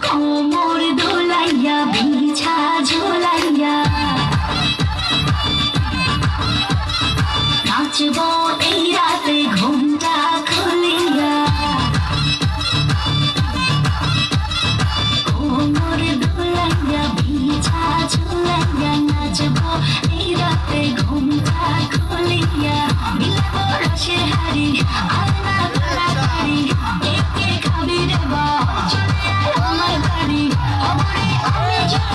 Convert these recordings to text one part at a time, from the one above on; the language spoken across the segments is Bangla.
কোমর দোলাইয়া বিছা ঝোলাইয়া নাচব এই রাতে ঘুমটা খুলিয়া কোমর দোলাইয়া বিছা ঝোলাইয়া নাচব এই রাতে ঘুমটা খুলিয়া মিলাবো রসের হাড়ি আর না তাড়াতাড়ি কে খাবি রে বা চলে আয় আমার বাড়ি খবরে আমি যত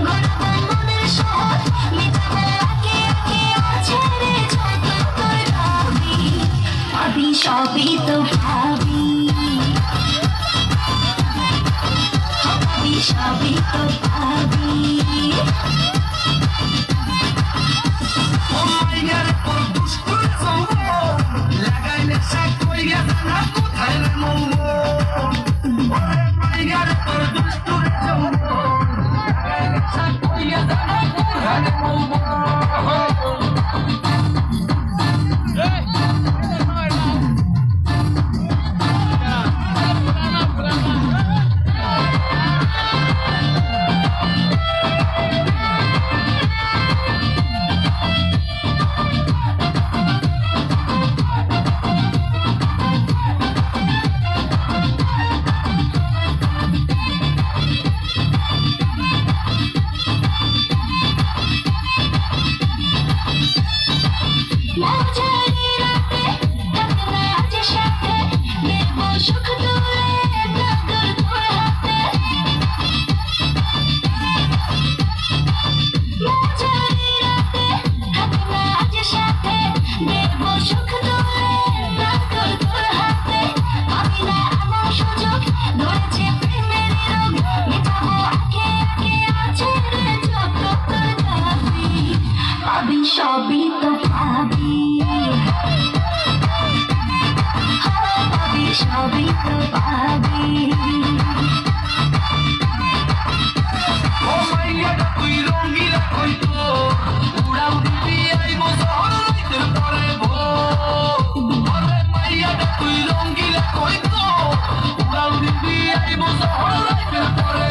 গড়াতাম মনের শহর মিটাবো আগে আগে আছে রে যত তোর ভাবি ভাবি সবই তো ভাবি ভাবি সবই তো ভাবি সবই তো ভাবি ভাবি সবই তো ভাবি ও মাইয়া তুই রঙ্গিলা কইতো উড়াও দিবি আইবো শহর রাইতের পরে ওরে মাইয়া তুই রঙ্গিলা কইতো উড়াও দিবি আইবো শহর রাইতের পরে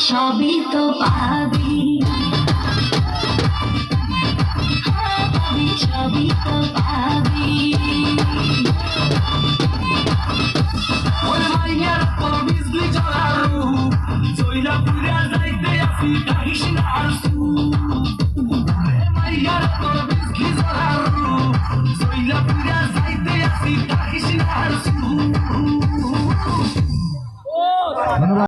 সবই তো পাবি পাবি সবই তো পাবি ওরে মাইয়া তোর বিজলি জ্বলারু জইলা পুরা যাইতে আসি কাহিস না আসু